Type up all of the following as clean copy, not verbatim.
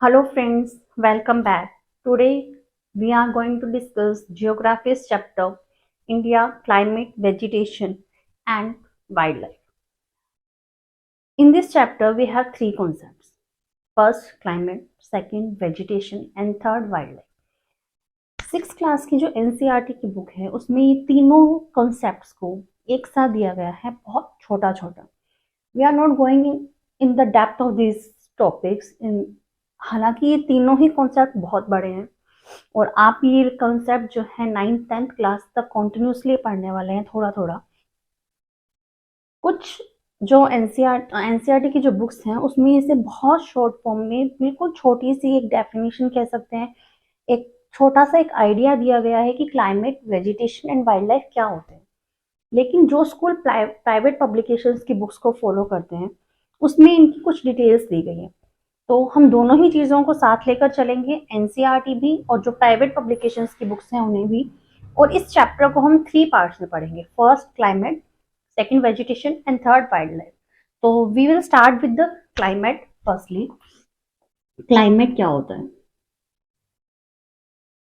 Hello friends, welcome back. Today we are going to discuss Geography's chapter India, Climate, Vegetation and Wildlife. In this chapter we have three concepts. First climate, second vegetation and third wildlife. 6th class की जो NCERT की book है उसमें ये तीनों concepts को एक साथ दिया गया है, बहुत छोटा छोटा. We are not going in the depth of this topics in. हालांकि ये तीनों ही कॉन्सेप्ट बहुत बड़े हैं और आप ये कॉन्सेप्ट जो है 9th-10th क्लास तक कॉन्टिन्यूसली पढ़ने वाले हैं थोड़ा थोड़ा. कुछ जो एनसीईआरटी की जो बुक्स हैं उसमें इसे बहुत शॉर्ट फॉर्म में बिल्कुल छोटी सी एक डेफिनेशन कह सकते हैं, एक छोटा सा एक आइडिया दिया गया है कि climate, vegetation and wild life क्या होते हैं. लेकिन जो स्कूल प्राइवेट पब्लिकेशंस की बुक्स को फॉलो करते हैं उसमें इनकी कुछ डिटेल्स दी गई हैं. तो हम दोनों ही चीज़ों को साथ लेकर चलेंगे, एनसीईआरटी भी और जो प्राइवेट पब्लिकेशंस की बुक्स हैं उन्हें भी. और इस चैप्टर को हम 3 पार्ट्स में पढ़ेंगे. First climate, second vegetation and third wildlife. तो we will start with the climate. Firstly climate क्या होता है,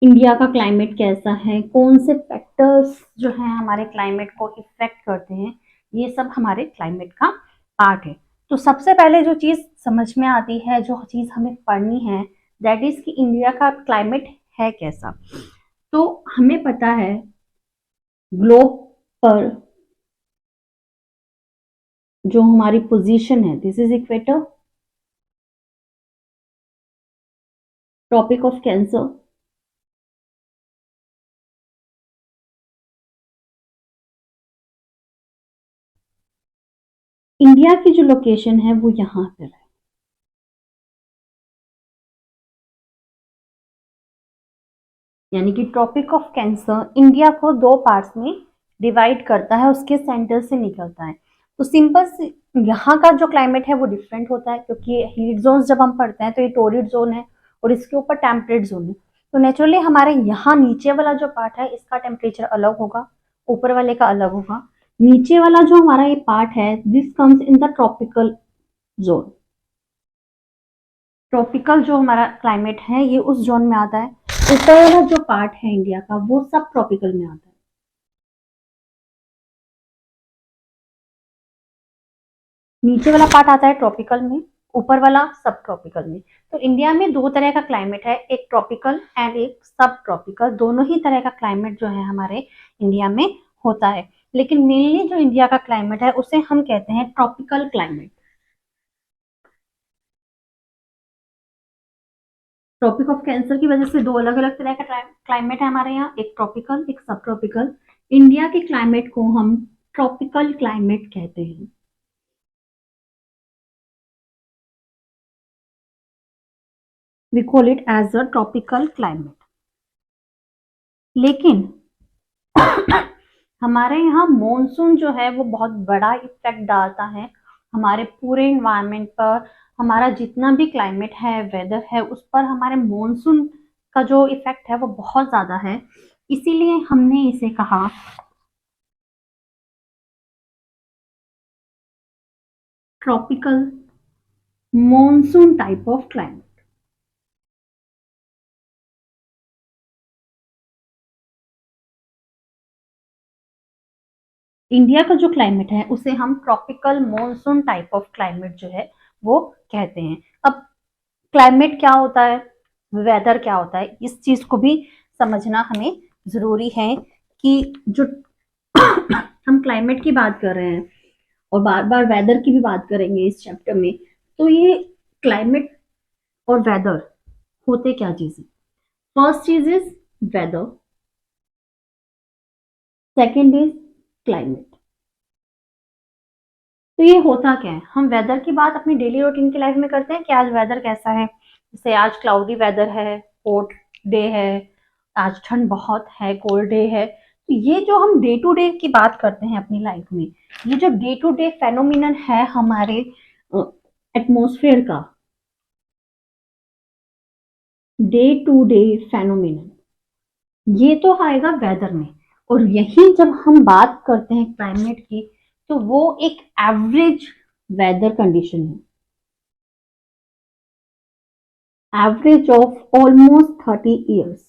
इंडिया का क्लाइमेट कैसा है, कौन से फैक्टर्स जो हैं हमारे क्लाइमेट को इफेक्ट करते हैं, ये सब हमारे क्लाइमेट का पार्ट है. तो सबसे पहले जो चीज समझ में आती है, जो चीज हमें पढ़नी है, दैट इज कि इंडिया का क्लाइमेट है कैसा. तो हमें पता है ग्लोब पर जो हमारी पोजीशन है, this is equator, tropic of Cancer, India की जो लोकेशन है वो यहाँ पर है. यानी कि ट्रॉपिक ऑफ कैंसर इंडिया को दो पार्ट्स में डिवाइड करता है, उसके सेंटर से निकलता है. तो सिंपल से यहाँ का जो क्लाइमेट है वो डिफरेंट होता है, क्योंकि हीट जोन जब हम पढ़ते हैं तो ये टोरिड जोन है और इसके ऊपर टेम्परेट जोन है. तो नेचुरली हमारे यहाँ नीचे वाला जो पार्ट है इसका टेम्परेचर अलग होगा, ऊपर वाले का अलग होगा. नीचे वाला जो हमारा ये पार्ट है, this comes in the tropical zone. Tropical जो हमारा क्लाइमेट है ये उस जोन में आता है. ऊपर वाला जो पार्ट है इंडिया का वो सब ट्रॉपिकल में आता है. नीचे वाला पार्ट आता है ट्रॉपिकल में, ऊपर वाला सब ट्रॉपिकल में. तो इंडिया में दो तरह का क्लाइमेट है, एक ट्रॉपिकल एंड एक सब ट्रॉपिकल. दोनों ही तरह का क्लाइमेट जो है हमारे इंडिया में होता है. लेकिन मेनली जो इंडिया का क्लाइमेट है उसे हम कहते हैं tropical climate. Tropic of Cancer की वजह से दो अलग अलग तरह का क्लाइमेट है हमारे यहाँ, एक ट्रॉपिकल एक सब ट्रॉपिकल. इंडिया के क्लाइमेट को हम ट्रॉपिकल क्लाइमेट कहते हैं. We call it as a tropical climate. लेकिन हमारे यहाँ मॉनसून जो है वो बहुत बड़ा इफेक्ट डालता है हमारे पूरे इन्वायरमेंट पर. हमारा जितना भी क्लाइमेट है, वेदर है, उस पर हमारे मॉनसून का जो इफेक्ट है वो बहुत ज्यादा है. इसीलिए हमने इसे कहा tropical monsoon type of climate. India का जो क्लाइमेट है उसे हम tropical monsoon type of climate जो है वो कहते हैं. अब क्लाइमेट क्या होता है, वेदर क्या होता है, इस चीज को भी समझना हमें जरूरी है कि जो हम क्लाइमेट की बात कर रहे हैं और बार बार वेदर की भी बात करेंगे इस चैप्टर में. तो ये क्लाइमेट और वेदर होते क्या चीजें. फर्स्ट चीज is whether, second is climate. तो ये होता क्या है, हम वेदर की बात अपनी डेली रूटीन की लाइफ में करते हैं कि आज वेदर कैसा है. जैसे आज क्लाउडी वेदर है, हॉट डे है, आज ठंड बहुत है, कोल्ड डे है. तो ये जो हम डे टू डे की बात करते हैं अपनी लाइफ में, ये जो डे टू डे फेनोमिनन है हमारे एटमॉस्फेयर का, डे टू डे फेनोमिनन, ये तो आएगा वेदर में. और यही जब हम बात करते हैं क्लाइमेट की, तो वो एक एवरेज वेदर कंडीशन है. Average of almost 30 years।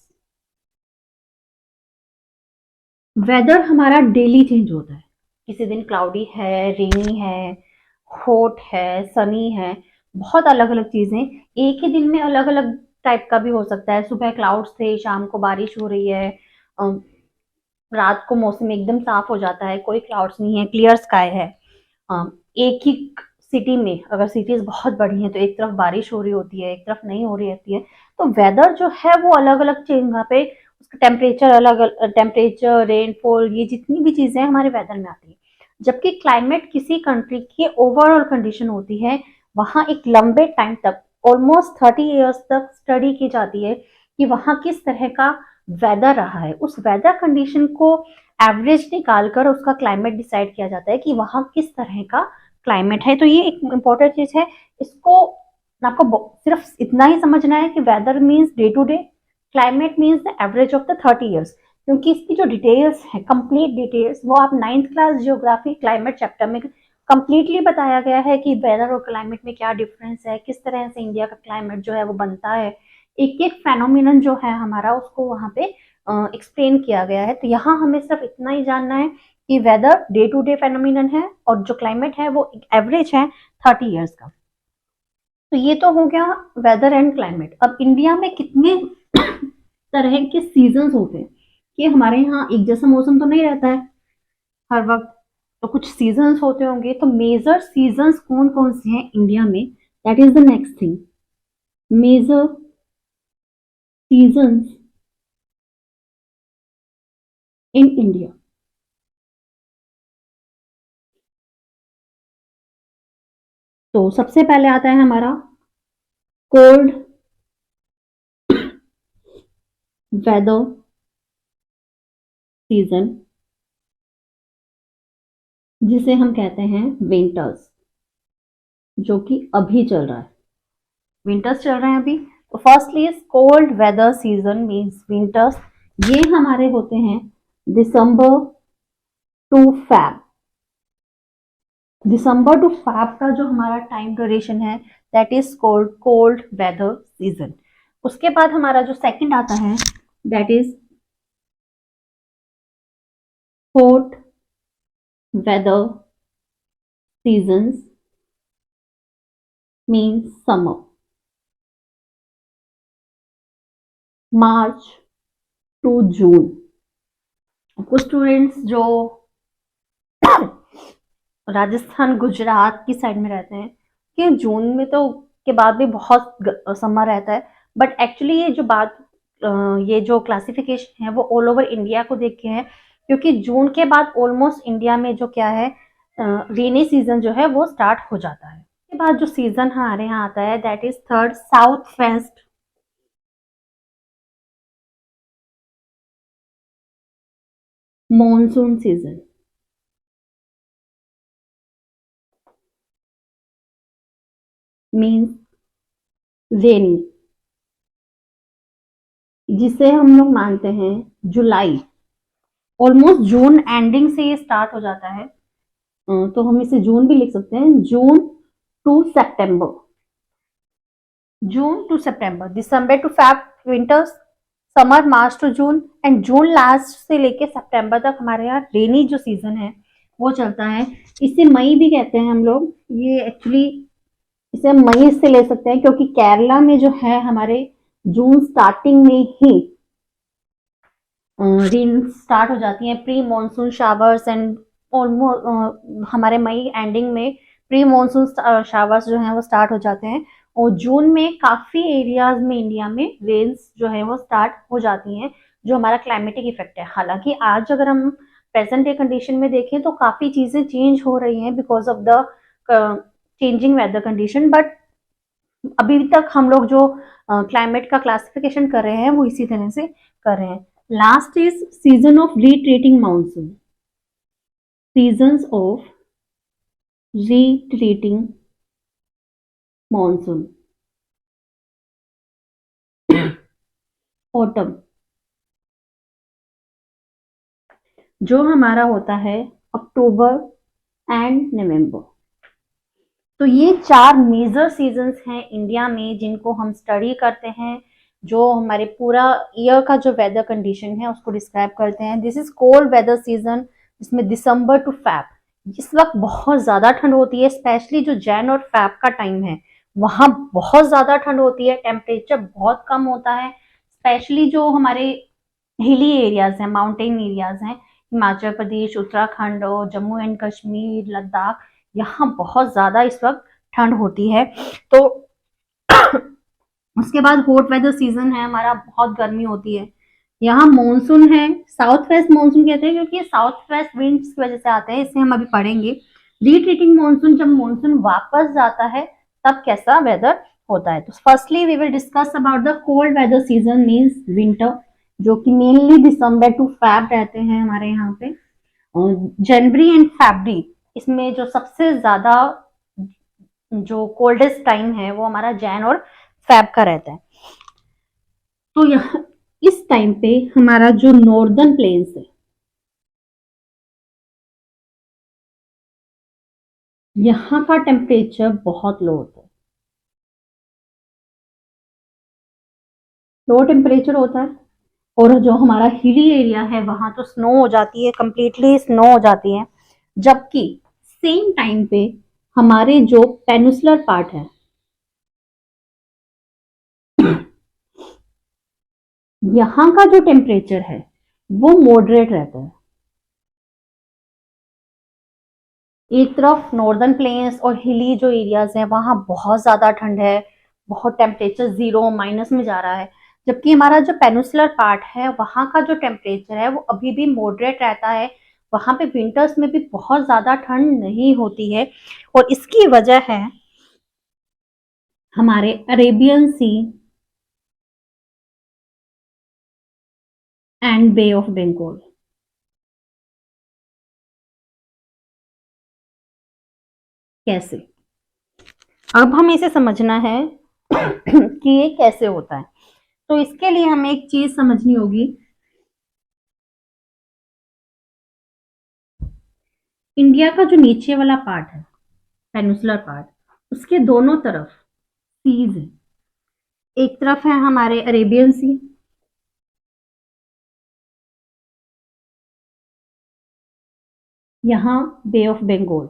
Weather हमारा डेली चेंज होता है। किसी दिन क्लाउडी है, रेनी है, हॉट है, सनी है, बहुत अलग अलग चीजें। एक ही दिन में अलग अलग टाइप का भी हो सकता है। सुबह क्लाउड्स थे, शाम को बारिश हो रही है, रात को मौसम एकदम साफ हो जाता है, कोई क्लाउड्स नहीं है, क्लियर स्काई है। एक ही सिटी में अगर सिटीज बहुत बड़ी हैं तो एक तरफ बारिश हो रही होती है, एक तरफ नहीं हो रही होती है। तो वेदर जो है वो अलग अलग चेंज, वहाँ पे उसका टेम्परेचर अलग, टेम्परेचर, रेनफॉल, ये जितनी भी चीजें हमारे वेदर में आती है। जबकि क्लाइमेट किसी कंट्री की ओवरऑल कंडीशन होती है। वहां एक लंबे टाइम तक, ऑलमोस्ट 30 years तक स्टडी की जाती है कि वहां किस तरह का वेदर रहा है। उस वेदर कंडीशन को एवरेज निकालकर उसका क्लाइमेट डिसाइड किया जाता है कि वहां किस तरह का क्लाइमेट है। तो ये एक इम्पोर्टेंट चीज है। इसको आपको सिर्फ इतना ही समझना है कि weather means day to day, climate means the average of the 30 years। क्योंकि इसकी जो डिटेल्स है, कंप्लीट डिटेल्स, वो आप 9th class geography climate chapter में कंप्लीटली बताया गया है कि वेदर और क्लाइमेट में क्या डिफरेंस है, किस तरह से इंडिया का क्लाइमेट जो है वो बनता है। एक एक फेनोमिनन जो है हमारा, उसको वहां पे एक्सप्लेन किया गया है। तो यहाँ हमें सिर्फ इतना ही जानना है कि weather day to day phenomenon है और जो क्लाइमेट है वो एवरेज है 30 years का। तो ये तो हो गया वेदर एंड क्लाइमेट। अब इंडिया में कितने तरह के सीजन्स होते हैं कि हमारे यहाँ एक जैसा मौसम तो नहीं रहता है हर वक्त, तो कुछ सीजन्स होते होंगे। तो मेजर सीजन्स कौन कौन से हैं इंडिया में, that is the next thing. Major seasons in India. तो सबसे पहले आता है हमारा कोल्ड वेदर सीजन, जिसे हम कहते हैं विंटर्स, जो कि अभी चल रहा है। विंटर्स चल रहे हैं अभी। तो firstly is cold weather season means winters. ये हमारे होते हैं December to Feb. December to Feb का जो हमारा टाइम ड्यूरेशन है, that is cold cold weather season. उसके बाद हमारा जो सेकंड आता है, that is hot weather seasons means summer. March to June. कुछ स्टूडेंट्स जो राजस्थान गुजरात की साइड में रहते हैं कि जून में तो के बाद भी बहुत समर रहता है, बट एक्चुअली ये जो बात, ये जो क्लासिफिकेशन है वो ऑल ओवर इंडिया को देख के है। क्योंकि जून के बाद ऑलमोस्ट इंडिया में जो क्या है, रेनी सीजन जो है वो स्टार्ट हो जाता है। उसके बाद जो सीजन हमारे यहाँ आता है, that is third south west monsoon season. Means rainy, जिसे हम लोग मानते हैं जुलाई। ऑलमोस्ट जून एंडिंग से ये स्टार्ट हो जाता है। तो हम इसे जून भी लिख सकते हैं, June to September. June to September, December to Feb winters, summer March to June, and June last से लेके सितंबर तक हमारे यहाँ रेनी जो सीजन है वो चलता है। इसे मई भी कहते हैं हम लोग। ये एक्चुअली इसे हम मई से ले सकते हैं क्योंकि केरला में जो है हमारे जून स्टार्टिंग में ही रेन स्टार्ट हो जाती हैं, pre monsoon showers, and almost हमारे मई एंडिंग में प्री मॉनसून शावर्स जो हैं वो स्टार्ट हो जाते हैं। और जून में काफी एरियाज में इंडिया में रेन्स जो है वो स्टार्ट हो जाती हैं, जो हमारा क्लाइमेटिक इफेक्ट है। हालांकि आज अगर हम प्रेजेंट डे कंडीशन में देखें तो काफी चीजें चेंज हो रही हैं because of the changing weather condition, but अभी तक हम लोग जो क्लाइमेट का क्लासिफिकेशन कर रहे हैं वो इसी तरह से कर रहे हैं। Last is season of retreating monsoon. Seasons of retreating monsoon. Autumn, जो हमारा होता है अक्टूबर एंड नवंबर। तो ये 4 मेजर सीजन्स हैं इंडिया में जिनको हम स्टडी करते हैं, जो हमारे पूरा ईयर का जो वेदर कंडीशन है उसको डिस्क्राइब करते हैं। This is cold weather season, जिसमें दिसंबर टू फैब इस वक्त बहुत ज्यादा ठंड होती है। स्पेशली जो जैन और फैब का टाइम है वहां बहुत ज्यादा ठंड होती है, टेम्परेचर बहुत कम होता है। स्पेशली जो हमारे हिली एरियाज हैं, माउंटेन एरियाज हैं, हिमाचल प्रदेश, उत्तराखंड और जम्मू एंड कश्मीर, लद्दाख, यहाँ बहुत ज्यादा इस वक्त ठंड होती है। तो उसके बाद हॉट वेदर सीजन है हमारा, बहुत गर्मी होती है। यहाँ मॉनसून है, साउथ वेस्ट मॉनसून कहते हैं क्योंकि साउथ वेस्ट विंड्स की वजह से आते हैं, इसे हम अभी पढ़ेंगे। रिट्रीटिंग मॉनसून, जब मॉनसून वापस जाता है तब कैसा वेदर होता है। तो firstly we will discuss about the cold weather season means winter, जो कि मेनली दिसंबर टू फैब रहते हैं हमारे यहाँ पे। जनवरी एंड फरवरी, इसमें जो सबसे ज्यादा जो कोल्डेस्ट टाइम है वो हमारा जैन और फैब का रहता है। तो यहाँ इस टाइम पे हमारा जो नॉर्दर्न प्लेन्स है, यहाँ का टेम्परेचर बहुत लो होता है, लो टेम्परेचर होता है। और जो हमारा हिली एरिया है वहां तो स्नो हो जाती है, कंप्लीटली स्नो हो जाती है। जबकि सेम टाइम पे हमारे जो पेनिसुलर पार्ट है, यहाँ का जो टेम्परेचर है वो मॉडरेट रहता है। एक तरफ नॉर्दर्न प्लेन्स और हिली जो एरियाज हैं वहां बहुत ज्यादा ठंड है, बहुत टेम्परेचर 0 माइनस में जा रहा है। जबकि हमारा जो पेनिसुलर पार्ट है वहां का जो टेम्परेचर है वो अभी भी मॉडरेट रहता है। वहां पे विंटर्स में भी बहुत ज्यादा ठंड नहीं होती है। और इसकी वजह है हमारे Arabian Sea and Bay of Bengal. कैसे, अब हमें इसे समझना है कि ये कैसे होता है। तो इसके लिए हमें एक चीज समझनी होगी, इंडिया का जो नीचे वाला पार्ट है, पेनिसुलर पार्ट, उसके दोनों तरफ सीज है। एक तरफ है हमारे अरेबियन सी, यहाँ बे ऑफ बंगाल।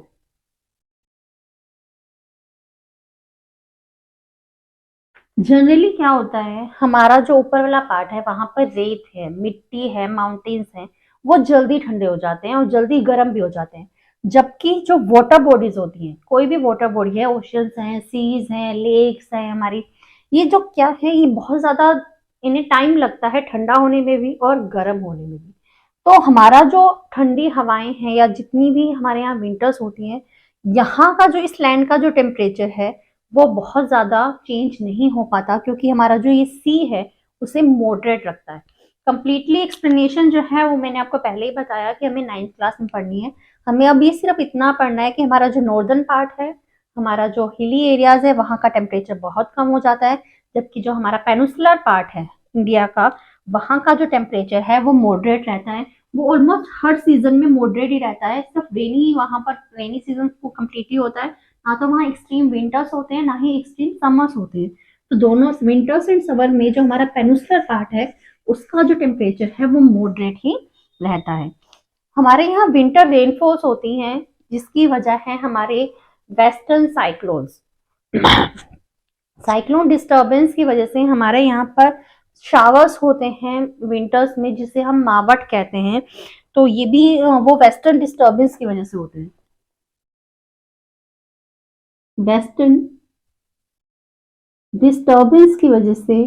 जनरली क्या होता है, हमारा जो ऊपर वाला पार्ट है वहां पर रेत है, मिट्टी है, माउंटेन्स हैं, वो जल्दी ठंडे हो जाते हैं और जल्दी गर्म भी हो जाते हैं। जबकि जो वाटर बॉडीज होती हैं, कोई भी वाटर बॉडी है, ओशियंस हैं, सीज हैं, लेक्स हैं हमारी, ये जो क्या है, ये बहुत ज्यादा इन्हें टाइम लगता है ठंडा होने में भी और गर्म होने में भी। तो हमारा जो ठंडी हवाएं हैं या जितनी भी हमारे यहाँ विंटर्स होती हैं, यहाँ का जो इस लैंड का जो टेम्परेचर है वो बहुत ज्यादा चेंज नहीं हो पाता, क्योंकि हमारा जो ये सी है उसे मॉडरेट रखता है। कंप्लीटली एक्सप्लेनेशन जो है वो मैंने आपको पहले ही बताया कि हमें 9th क्लास में पढ़नी है। हमें अब ये सिर्फ इतना पढ़ना है कि हमारा जो नॉर्दर्न पार्ट है, हमारा जो हिली एरियाज है, वहां का टेम्परेचर बहुत कम हो जाता है। जबकि जो हमारा पेनिसुलर पार्ट है इंडिया का, वहां का जो टेम्परेचर है वो मॉडरेट रहता है। वो ऑलमोस्ट हर सीजन में मॉडरेट ही रहता है, सिर्फ रेनी, वहां पर रेनी सीजन को कम्प्लीटली होता है। ना तो वहाँ एक्सट्रीम विंटर्स होते हैं, ना ही एक्सट्रीम समर्स होते हैं। तो दोनों विंटर्स एंड समर में जो हमारा पेनिसुलर पार्ट है उसका जो टेम्परेचर है वो मॉडरेट ही रहता है। हमारे यहाँ विंटर रेनफॉल्स होती हैं, जिसकी वजह है हमारे वेस्टर्न साइक्लोन्स। साइक्लोन डिस्टर्बेंस की वजह से हमारे यहाँ पर शावर्स होते हैं विंटर्स में, जिसे हम मावट कहते हैं। तो ये भी वो वेस्टर्न डिस्टर्बेंस की वजह से होते हैं। वेस्टर्न डिस्टर्बेंस की वजह से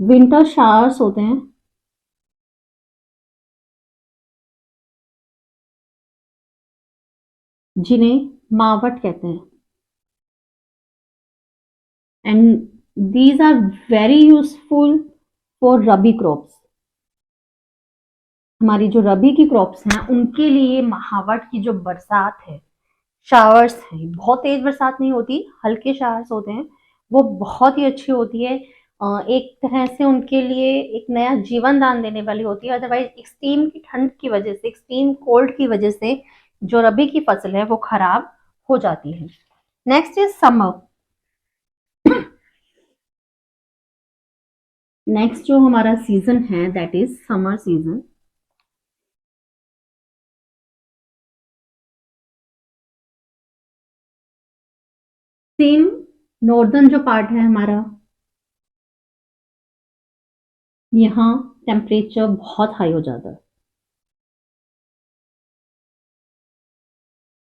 विंटर शावर्स होते हैं, जिन्हें मावट कहते हैं। And these are very useful for rabi crops. हमारी जो रबी की क्रॉप्स हैं उनके लिए महावट की जो बरसात है, शावर्स है, बहुत तेज बरसात नहीं होती, हल्के शावर्स होते हैं, वो बहुत ही अच्छी होती है। एक तरह से उनके लिए एक नया जीवन दान देने वाली होती है। अदरवाइज एक्सट्रीम की ठंड की वजह से, एक्सट्रीम कोल्ड की वजह से जो रबी की फसल है वो खराब हो जाती है। Next is summer. नेक्स्ट जो हमारा सीजन है that is summer season. Same northern जो पार्ट है हमारा, यहाँ टेम्परेचर बहुत हाई हो जाता है।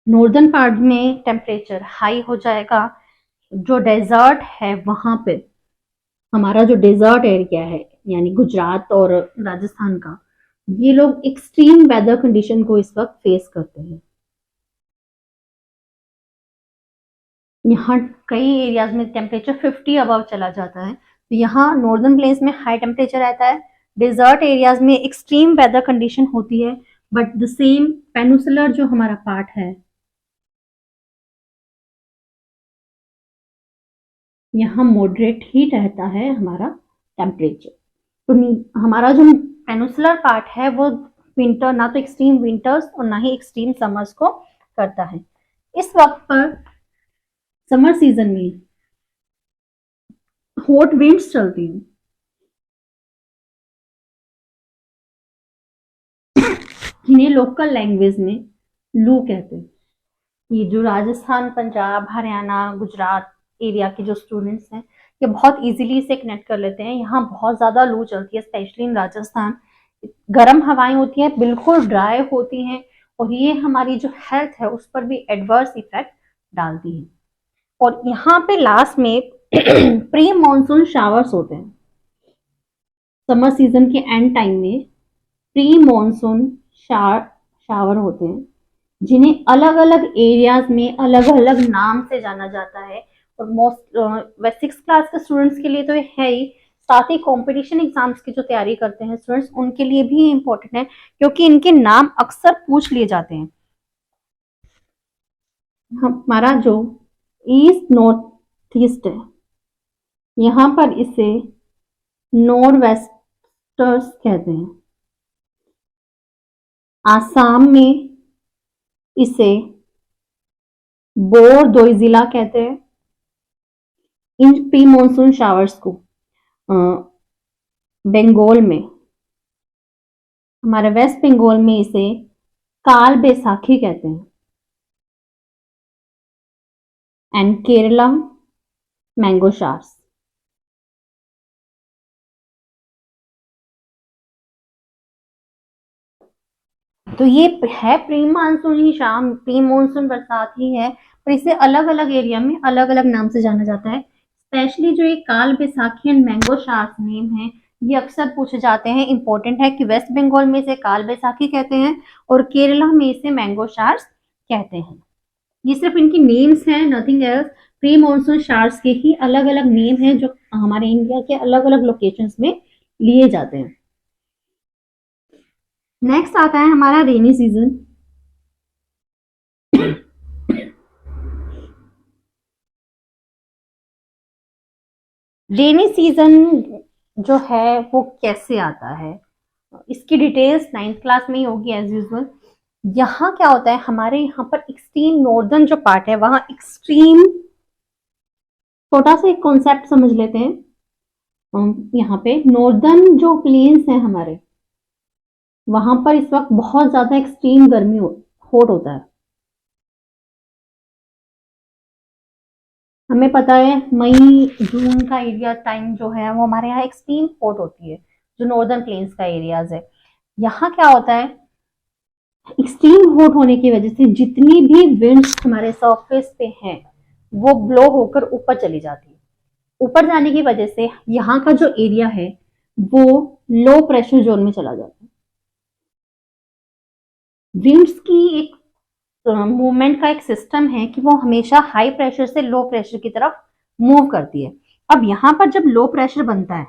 नॉर्दर्न पार्ट में टेम्परेचर हाई हो जाएगा। जो डेजर्ट है वहां पे, हमारा जो डेजर्ट एरिया है यानी गुजरात और राजस्थान का, ये लोग एक्सट्रीम वेदर कंडीशन को इस वक्त फेस करते हैं। यहाँ कई एरियाज में टेम्परेचर 50 अबव चला जाता है। तो यहाँ नॉर्दर्न प्लेन्स में हाई टेम्परेचर रहता है, डेजर्ट एरियाज में एक्सट्रीम वेदर कंडीशन होती है। बट द सेम पेनिनसुलर जो हमारा पार्ट है, यहाँ मॉडरेट ही रहता है हमारा टेम्परेचर। तो हमारा जो पेनिनसुलर पार्ट है वो विंटर, ना तो एक्सट्रीम विंटर्स और ना ही एक्सट्रीम समर्स को करता है। इस वक्त पर समर सीजन में हॉट विंड्स चलती हैं, जिन्हें लोकल लैंग्वेज में लू कहते हैं। ये जो राजस्थान, पंजाब, हरियाणा, गुजरात एरिया के जो स्टूडेंट्स हैं, ये बहुत इजीली इसे कनेक्ट कर लेते हैं। यहाँ बहुत ज्यादा लू चलती है, स्पेशली इन राजस्थान। गर्म हवाएं होती हैं, बिल्कुल ड्राई होती हैं, और ये हमारी जो हेल्थ है उस पर भी एडवर्स इफेक्ट डालती है। और यहाँ पे लास्ट में प्री मॉनसून शावर्स होते हैं। समर सीजन के एंड टाइम में प्री मॉनसून शावर होते हैं, जिन्हें अलग अलग एरियाज में अलग अलग नाम से जाना जाता है। और मोस्ट वे 6th क्लास के स्टूडेंट्स के लिए तो ये है ही, साथ ही कंपटीशन एग्जाम्स की जो तैयारी करते हैं स्टूडेंट्स, उनके लिए भी इम्पोर्टेंट है, क्योंकि इनके नाम अक्सर पूछ लिए जाते हैं। हमारा जो ईस्ट नॉर्थ ईस्ट है, यहाँ पर इसे नॉर्थ वेस्टर्स कहते हैं। आसाम में इसे बोरदोई जिला कहते हैं। इन प्री मॉनसून शावर्स को बंगाल में, हमारे वेस्ट बंगाल में इसे काल बैसाखी कहते हैं, एंड केरला मैंगो शावर्स। तो ये है प्री मानसून ही शाम, प्री मानसून बरसात ही है, पर इसे अलग अलग एरिया में अलग अलग नाम से जाना जाता है। स्पेशली जो ये काल बैसाखी एंड मैंगो शार्स नेम है, ये अक्सर पूछे जाते हैं। इंपॉर्टेंट है कि वेस्ट बंगाल में इसे काल बैसाखी कहते हैं और केरला में इसे मैंगो शार्स कहते हैं। ये सिर्फ इनकी नेम्स हैं, नथिंग एल्स। प्री मॉनसून शार्स के ही अलग अलग नेम हैं जो हमारे इंडिया के अलग अलग लोकेशंस में लिए जाते हैं। नेक्स्ट आता है हमारा रेनी सीजन। रेनी सीजन जो है वो कैसे आता है, इसकी डिटेल्स 9th क्लास में ही होगी एज यूजुअल। यहाँ क्या होता है, हमारे यहाँ पर एक्सट्रीम नॉर्दर्न जो पार्ट है वहां एक्सट्रीम, छोटा सा एक कॉन्सेप्ट समझ लेते हैं। यहाँ पे नॉर्दर्न जो प्लेन्स हैं हमारे, वहां पर इस वक्त बहुत ज्यादा एक्सट्रीम गर्मी हॉट होता है। हमें पता है मई जून का एरिया टाइम जो है वो हमारे यहाँ एक्सट्रीम हॉट होती है, जो नॉर्दर्न प्लेन्स का एरियाज है। यहाँ क्या होता है, एक्सट्रीम हॉट होने की वजह से जितनी भी विंड्स हमारे सरफेस पे हैं वो ब्लो होकर ऊपर चली जाती है। ऊपर जाने की वजह से यहाँ का जो एरिया है वो लो प्रेशर जोन में चला जाता है। विंड्स की एक मूवमेंट का एक सिस्टम है कि वो हमेशा हाई प्रेशर से लो प्रेशर की तरफ मूव करती है। अब यहाँ पर जब लो प्रेशर बनता है,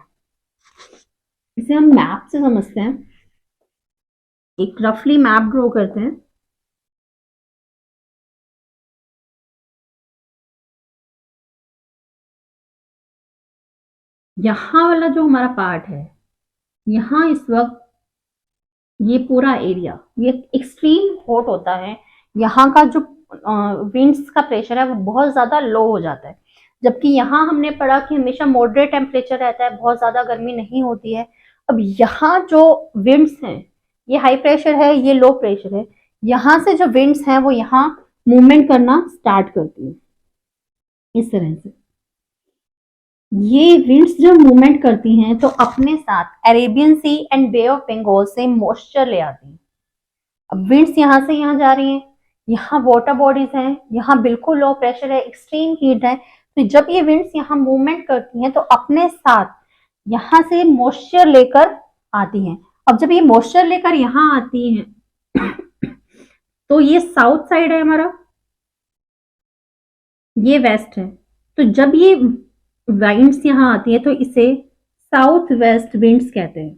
इसे हम मैप से समझते हैं। एक रफली मैप ड्रॉ करते हैं। यहाँ वाला जो हमारा पार्ट है, यहाँ इस वक्त ये पूरा एरिया ये एक्सट्रीम हॉट होता है। यहाँ का जो विंड्स का प्रेशर है वो बहुत ज्यादा लो हो जाता है। जबकि यहाँ हमने पढ़ा कि हमेशा मॉडरेट टेम्परेचर रहता है, बहुत ज्यादा गर्मी नहीं होती है। अब यहाँ जो विंड्स हैं, ये हाई प्रेशर है, ये लो प्रेशर है, यहाँ से जो विंड्स हैं वो यहाँ मूवमेंट करना स्टार्ट करती है इस तरह से। ये विंड्स जब मूवमेंट करती हैं तो अपने साथ Arabian Sea and Bay of Bengal से मॉइस्चर ले आती हैं। अब विंड्स यहाँ से यहाँ जा रही हैं, यहाँ वाटर बॉडीज हैं, यहाँ बिल्कुल लो प्रेशर है, एक्सट्रीम हीट है। तो जब ये विंड्स यहाँ मूवमेंट करती हैं तो अपने साथ यहाँ से मॉइस्चर लेकर आती हैं। अब जब ये मॉइस्चर लेकर यहाँ आती हैं तो ये साउथ साइड है हमारा, ये वेस्ट है। तो जब ये विंड्स यहाँ आती है तो इसे साउथ वेस्ट विंड्स कहते हैं,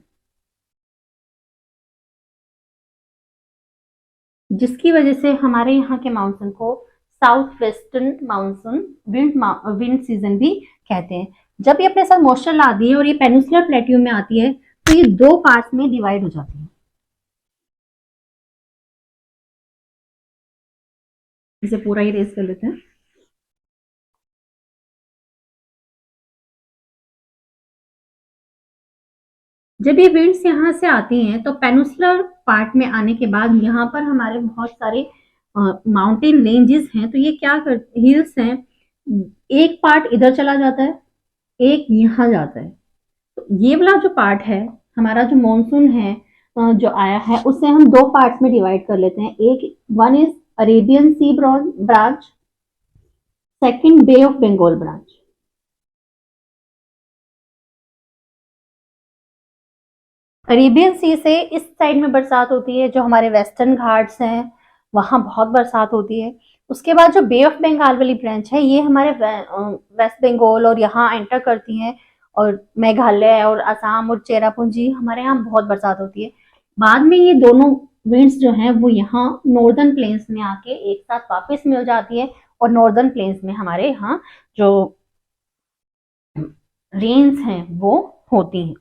जिसकी वजह से हमारे यहाँ के मानसून को south western monsoon wind season भी कहते हैं। जब ये अपने साथ मॉइस्चर लाती है और ये पेनिनसुलर प्लेट्यू में आती है तो ये दो पार्ट्स में डिवाइड हो जाती है। इसे पूरा इरेज कर लेते हैं। जब ये विंड्स यहाँ से आती हैं तो पेनिनसुलर पार्ट में आने के बाद यहाँ पर हमारे बहुत सारे माउंटेन रेंजेस हैं। तो ये क्या कर हिल्स हैं, एक पार्ट इधर चला जाता है, एक यहाँ जाता है। तो ये वाला जो पार्ट है हमारा, जो मॉनसून है जो आया है, उसे हम दो पार्ट्स में डिवाइड कर लेते हैं। एक one is Arabian sea branch, second bay of Bengal branch. Arabian sea से इस साइड में बरसात होती है, जो हमारे वेस्टर्न घाट्स हैं वहां बहुत बरसात होती है। उसके बाद जो बे ऑफ बंगाल वाली ब्रांच है ये हमारे वेस्ट बंगाल और यहाँ एंटर करती हैं, और मेघालय और असम और चेरापूंजी हमारे यहाँ बहुत बरसात होती है। बाद में ये दोनों विंड्स जो हैं वो यहाँ नॉर्दर्न प्लेन्स में आके एक साथ वापस मिल जाती है, और नॉर्दर्न प्लेन्स में हमारे यहाँ जो रेन्स हैं वो होती हैं।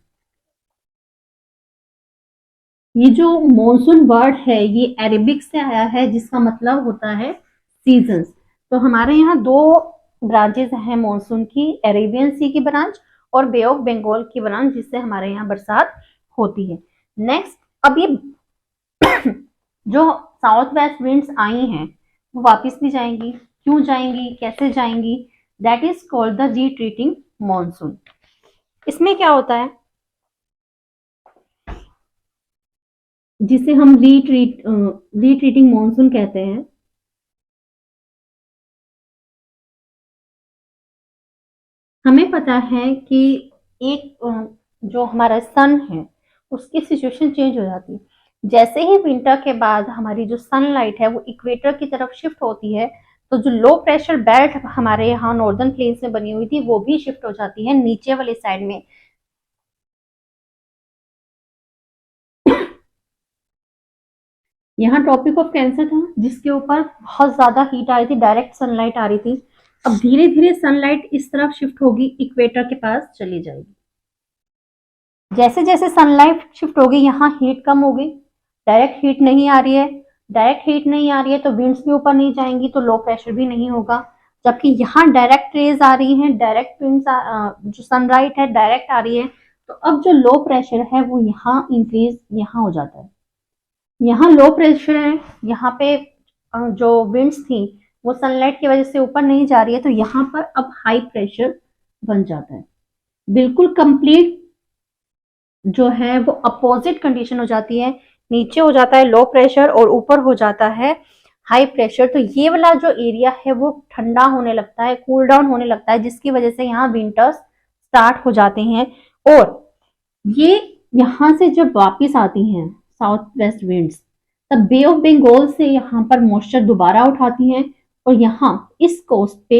ये जो मॉनसून वर्ड है ये अरेबिक से आया है, जिसका मतलब होता है सीजन्स। तो हमारे यहाँ दो ब्रांचेस हैं मॉनसून की, अरेबियन सी की ब्रांच और बे ऑफ बंगाल की ब्रांच, जिससे हमारे यहाँ बरसात होती है। नेक्स्ट, अब ये जो साउथ वेस्ट विंड्स आई हैं वो वापस भी जाएंगी, क्यों जाएंगी, कैसे जाएंगी, that is called the retreating monsoon. इसमें क्या होता है, जिसे हम रिट्रीटिंग मॉनसून कहते हैं। हमें पता है कि एक जो हमारा सन है उसकी सिचुएशन चेंज हो जाती है। जैसे ही विंटर के बाद हमारी जो सनलाइट है वो इक्वेटर की तरफ शिफ्ट होती है, तो जो लो प्रेशर बेल्ट हमारे यहाँ नॉर्दर्न प्लेन्स में बनी हुई थी वो भी शिफ्ट हो जाती है नीचे वाली साइड में। यहाँ टॉपिक ऑफ कैंसर था, जिसके ऊपर बहुत ज्यादा हीट आ रही थी, डायरेक्ट सनलाइट आ रही थी। अब धीरे धीरे सनलाइट इस तरफ शिफ्ट होगी, इक्वेटर के पास चली जाएगी। जैसे जैसे सनलाइट शिफ्ट होगी यहाँ हीट कम होगी, डायरेक्ट हीट नहीं आ रही है। डायरेक्ट हीट नहीं आ रही है तो विंड्स भी ऊपर नहीं जाएंगी, तो लो प्रेशर भी नहीं होगा। जबकि यहाँ डायरेक्ट रेज आ रही हैं, डायरेक्ट विंड्स जो सनलाइट है डायरेक्ट आ रही है, तो अब जो लो प्रेशर है वो यहाँ इंक्रीज यहाँ हो जाता है। यहाँ लो प्रेशर है, यहाँ पे जो विंड्स थी वो सनलाइट की वजह से ऊपर नहीं जा रही है, तो यहाँ पर अब हाई प्रेशर बन जाता है। बिल्कुल कंप्लीट जो है वो अपोजिट कंडीशन हो जाती है, नीचे हो जाता है लो प्रेशर और ऊपर हो जाता है हाई प्रेशर। तो ये वाला जो एरिया है वो ठंडा होने लगता है, कूल डाउन होने लगता है, जिसकी वजह से यहाँ विंटर्स स्टार्ट हो जाते हैं। और ये यहाँ से जब वापिस आती हैं साउथ वेस्ट विंड्स, तब बे ऑफ बंगाल से यहाँ पर मॉइस्चर दोबारा उठाती हैं, और यहाँ इस कोस्ट पे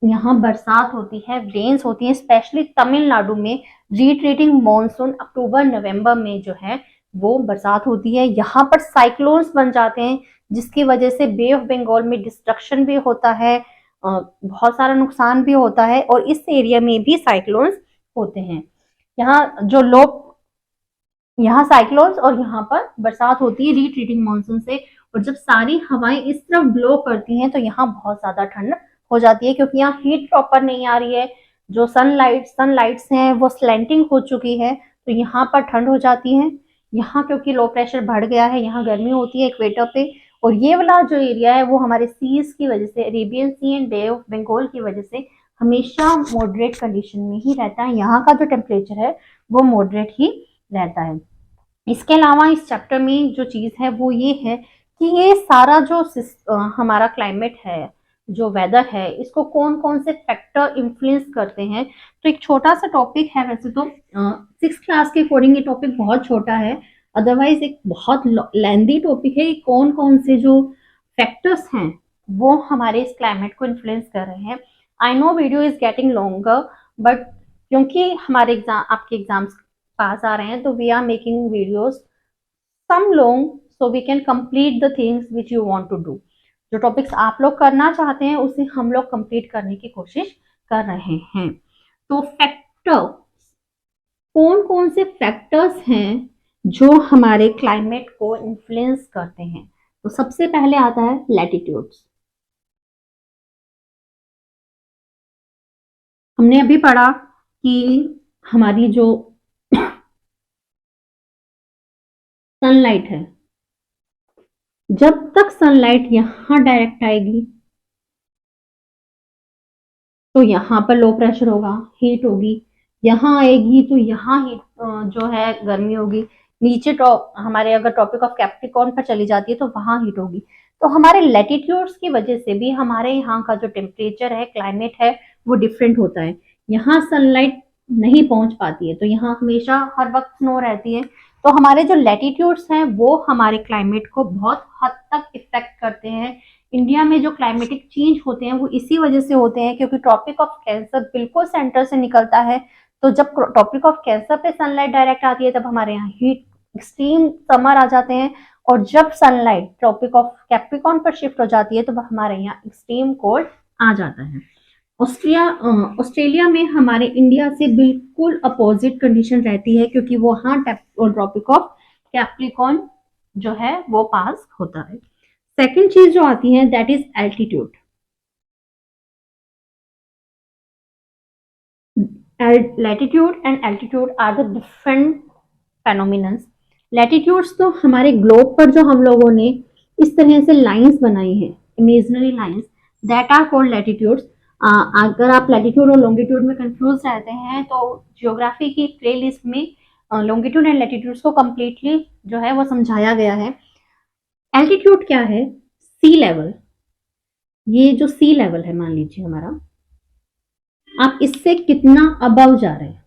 यहाँ बरसात होती है, रेन्स होती हैं। स्पेशली तमिलनाडु में रिट्रीटिंग मॉनसून अक्टूबर नवंबर में जो है वो बरसात होती है। यहाँ पर साइक्लोन्स बन जाते हैं, जिसकी वजह से बे ऑफ बंगाल में डिस्ट्रक्शन भी होता है, बहुत सारा नुकसान भी होता है, और इस एरिया में भी साइक्लोन्स होते हैं। यहाँ साइक्लोन्स और यहाँ पर बरसात होती है रिट्रीटिंग मॉनसून से, और जब सारी हवाएं इस तरफ ब्लो करती हैं तो यहाँ बहुत ज्यादा ठंड हो जाती है, क्योंकि यहाँ हीट प्रॉपर नहीं आ रही है। जो सनलाइट्स हैं वो स्लैंटिंग हो चुकी है, तो यहाँ पर ठंड हो जाती है। यहाँ क्योंकि लो प्रेशर बढ़ गया है, यहाँ गर्मी होती है इक्वेटर पे। और ये वाला जो एरिया है वो हमारे सीज की वजह से, Arabian Sea and Bay of Bengal की वजह से हमेशा मॉडरेट कंडीशन में ही रहता है। यहाँ का जो टेम्परेचर है वो मॉडरेट ही रहता है। इसके अलावा इस चैप्टर में जो चीज है वो ये है कि ये सारा जो हमारा क्लाइमेट है, जो वेदर है, इसको कौन कौन से फैक्टर इन्फ्लुएंस करते हैं। तो एक छोटा सा टॉपिक है, वैसे तो 6th क्लास के अकॉर्डिंग ये टॉपिक बहुत छोटा है, अदरवाइज एक बहुत लेंदी टॉपिक है। कौन कौन से जो फैक्टर्स हैं वो हमारे इस क्लाइमेट को इन्फ्लुएंस कर रहे हैं। I know video is getting longer, but क्योंकि हमारे एग्जाम, आपके एग्जाम्स पास आ रहे हैं, तो we are making videos some long so we can complete the things which you want to do. जो टॉपिक्स आप लोग करना चाहते हैं उसे हम लोग कंप्लीट करने की कोशिश कर रहे हैं। तो फैक्टर, कौन कौन से फैक्टर्स हैं जो हमारे क्लाइमेट को इन्फ्लुएंस करते हैं। तो सबसे पहले आता है लैटिट्यूड्स। हमने अभी पढ़ा कि हमारी जो सनलाइट है, जब तक सनलाइट यहां डायरेक्ट आएगी तो यहां पर लो प्रेशर होगा, हीट होगी। यहां आएगी तो यहां हीट जो है गर्मी होगी। नीचे हमारे अगर टॉपिक ऑफ कैप्रिकॉर्न पर चली जाती है तो वहां हीट होगी। तो हमारे लैटिट्यूड्स की वजह से भी हमारे यहाँ का जो टेम्परेचर है, क्लाइमेट है, वो डिफरेंट होता है। यहाँ सनलाइट नहीं पहुंच पाती है तो यहाँ हमेशा हर वक्त स्नो रहती है। तो हमारे जो लैटिट्यूड्स हैं वो हमारे क्लाइमेट को बहुत हद तक इफेक्ट करते हैं। इंडिया में जो क्लाइमेटिक चेंज होते हैं वो इसी वजह से होते हैं क्योंकि ट्रॉपिक ऑफ कैंसर बिल्कुल सेंटर से निकलता है। तो जब ट्रॉपिक ऑफ कैंसर पे सनलाइट डायरेक्ट आती है तब हमारे यहाँ हीट, एक्सट्रीम समर आ जाते हैं। और जब सनलाइट ट्रॉपिक ऑफ कैप्रिकॉर्न पर शिफ्ट हो जाती है तो हमारे यहाँ एक्सट्रीम कोल्ड आ जाता है। ऑस्ट्रेलिया में हमारे इंडिया से बिल्कुल अपोजिट कंडीशन रहती है क्योंकि वहां ट्रॉपिक ऑफ कैप्रिकॉर्न जो है वो पास होता है। सेकेंड चीज जो आती है that is altitude. Latitude and altitude are the different phenomenons. Latitudes तो हमारे ग्लोब पर जो हम लोगों ने इस तरह से लाइंस बनाई हैं, imaginary lines, that are called latitudes. अगर आप लैटिट्यूड और लॉन्गिट्यूड में कंफ्यूज रहते हैं तो जियोग्राफी की प्ले लिस्ट में लॉन्गिट्यूड एंड लैटिट्यूड्स को कंप्लीटली जो है वो समझाया गया है। एल्टीट्यूड क्या है? सी लेवल। ये जो सी लेवल है, मान लीजिए हमारा, आप इससे कितना अबव जा रहे हैं।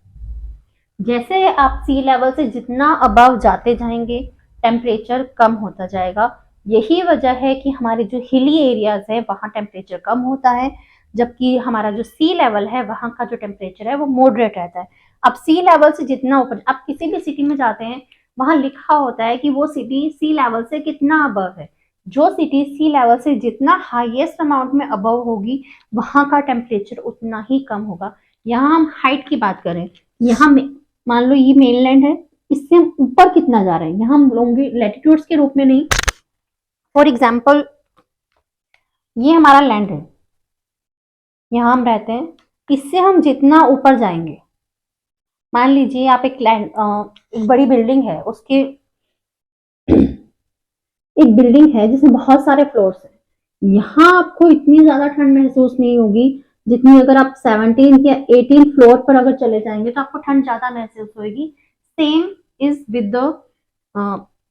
जैसे आप सी लेवल से जितना अबव जाते जाएंगे टेम्परेचर कम होता जाएगा। यही वजह है कि हमारे जो हिली एरियाज है वहां टेम्परेचर कम होता है, जबकि हमारा जो सी लेवल है वहां का जो टेम्परेचर है वो मॉडरेट रहता है। अब सी लेवल से जितना ऊपर, आप किसी भी सिटी में जाते हैं वहां लिखा होता है कि वो सिटी सी लेवल से कितना अबव है। जो सिटी सी लेवल से जितना हाईएस्ट अमाउंट में अबव होगी वहां का टेम्परेचर उतना ही कम होगा। यहाँ हम हाइट की बात करें, यहाँ मान लो ये मेनलैंड है, इससे हम ऊपर कितना जा रहे हैं, यहाँ हम लॉन्गी लैटिट्यूड्स के रूप में नहीं। फॉर एग्जाम्पल ये हमारा लैंड है, यहाँ हम रहते हैं, इससे हम जितना ऊपर जाएंगे, मान लीजिए आप एक लैंड, एक बड़ी बिल्डिंग है, उसके एक बिल्डिंग है जिसमें बहुत सारे फ्लोर्स हैं, यहाँ आपको इतनी ज्यादा ठंड महसूस नहीं होगी जितनी अगर आप 17 या 18 फ्लोर पर अगर चले जाएंगे तो आपको ठंड ज्यादा महसूस होगी। Same is with the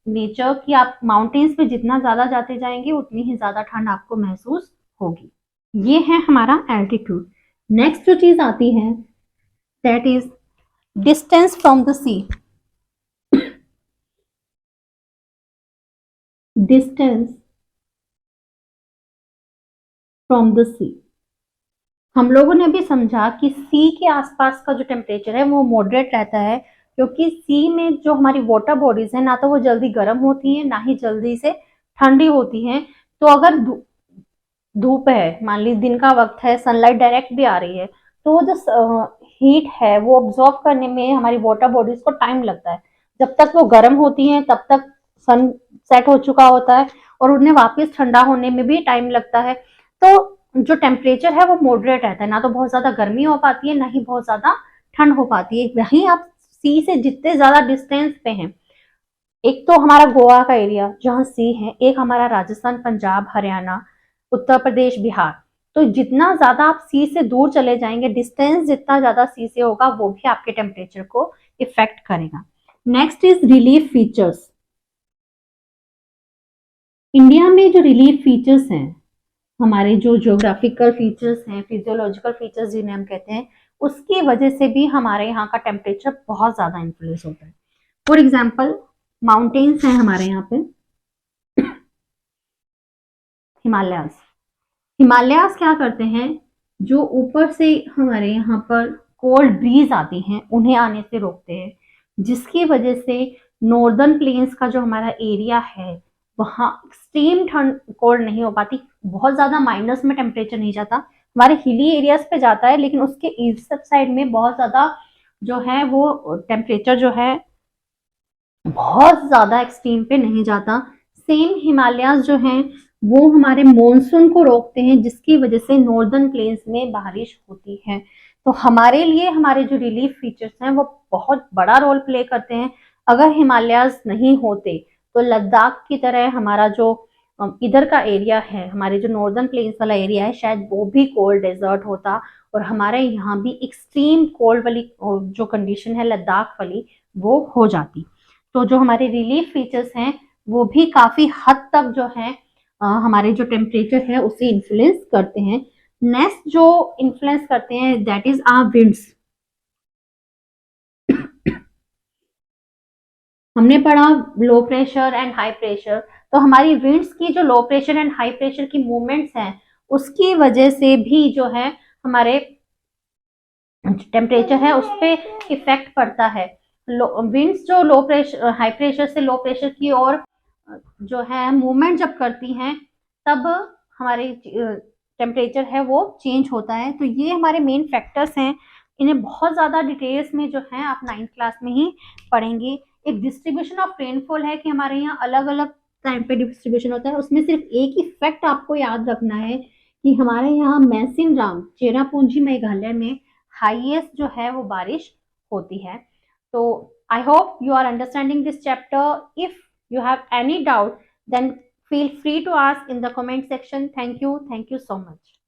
nature कि आप माउंटेन्स पे जितना ज्यादा जाते जाएंगे उतनी ही ज्यादा ठंड आपको महसूस होगी। ये है हमारा एल्टीट्यूड। नेक्स्ट जो चीज आती है that is distance from the sea. Distance from the sea, हम लोगों ने अभी समझा कि सी के आसपास का जो टेम्परेचर है वो मॉडरेट रहता है क्योंकि सी में जो हमारी वाटर बॉडीज है ना तो वो जल्दी गर्म होती है ना ही जल्दी से ठंडी होती है। तो अगर धूप है, मान ली दिन का वक्त है, सनलाइट डायरेक्ट भी आ रही है, तो वो जो हीट है वो ऑब्जॉर्व करने में हमारी वाटर बॉडीज को टाइम लगता है। जब तक वो गर्म होती हैं तब तक सन सेट हो चुका होता है और उन्हें वापस ठंडा होने में भी टाइम लगता है। तो जो टेम्परेचर है वो मॉडरेट रहता है, ना तो बहुत ज्यादा गर्मी हो पाती है, ना ही बहुत ज्यादा ठंड हो पाती है। वहीं आप सी से जितने ज्यादा डिस्टेंस पे हैं, एक तो हमारा गोवा का एरिया जहाँ सी है, एक हमारा राजस्थान, पंजाब, हरियाणा, उत्तर प्रदेश, बिहार, तो जितना ज्यादा आप सी से दूर चले जाएंगे, डिस्टेंस जितना ज्यादा सी से होगा, वो भी आपके टेम्परेचर को इफेक्ट करेगा। Next is relief features. India में जो रिलीफ फीचर्स हैं, हमारे जो ज्योग्राफिकल फीचर्स हैं, फिजियोलॉजिकल फीचर्स जिन्हें हम कहते हैं, उसकी वजह से भी हमारे यहाँ का टेम्परेचर बहुत ज्यादा इन्फ्लुएंस होता है। फॉर एग्जाम्पल, माउंटेन्स हैं हमारे यहाँ पे, हिमालयाज। हिमालयाज क्या करते हैं, जो ऊपर से हमारे यहाँ पर कोल्ड ब्रीज आती हैं, उन्हें आने से रोकते हैं, जिसकी वजह से नॉर्दर्न प्लेन्स का जो हमारा एरिया है, वहाँ एक्सट्रीम ठंड कोल्ड नहीं हो पाती, बहुत ज्यादा माइनस में टेम्परेचर नहीं जाता। हमारे हिली एरियाज पे जाता है, लेकिन उसके ईस्ट साइड में बहुत ज्यादा जो है वो टेम्परेचर जो है बहुत ज्यादा एक्सट्रीम पे नहीं जाता। सेम हिमालयाज जो हैं वो हमारे मॉनसून को रोकते हैं, जिसकी वजह से नॉर्दर्न प्लेन्स में बारिश होती है। तो हमारे लिए हमारे जो रिलीफ फीचर्स हैं वो बहुत बड़ा रोल प्ले करते हैं। अगर हिमालयाज नहीं होते तो लद्दाख की तरह हमारा जो इधर का एरिया है, हमारे जो नॉर्दर्न प्लेन्स वाला एरिया है, शायद वो भी कोल्ड डेजर्ट होता, और हमारे यहाँ भी एक्सट्रीम कोल्ड वाली जो कंडीशन है लद्दाख वाली, वो हो जाती। तो जो हमारे रिलीफ फीचर्स हैं वो भी काफी हद तक जो है हमारे जो टेम्परेचर है उसे इन्फ्लुएंस करते हैं। नेक्स्ट जो इन्फ्लुएंस करते हैं दैट इज आवर विंड्स। हमने पढ़ा low pressure and high pressure, तो हमारी विंड्स की जो low pressure and high pressure की मूवमेंट्स हैं, उसकी वजह से भी जो है हमारे टेम्परेचर है उस पर इफेक्ट पड़ता है। विंड्स जो लो प्रेशर हाई प्रेशर से लो प्रेशर की ओर जो है मूवमेंट जब करती हैं, तब हमारे टेम्परेचर है वो चेंज होता है। तो ये हमारे मेन फैक्टर्स हैं, इन्हें बहुत ज़्यादा डिटेल्स में जो है आप 9th क्लास में ही पढ़ेंगे। एक डिस्ट्रीब्यूशन ऑफ रेनफॉल है कि हमारे यहाँ अलग अलग टाइम पे डिस्ट्रीब्यूशन होता है, उसमें सिर्फ एक ही फैक्ट आपको याद रखना है कि हमारे यहाँ मैसिनराम, चेरापूंजी, मेघालय में हाईएस्ट जो है वो बारिश होती है। तो I hope you are understanding this chapter. If you have any doubt, then feel free to ask in the comment section. Thank you so much.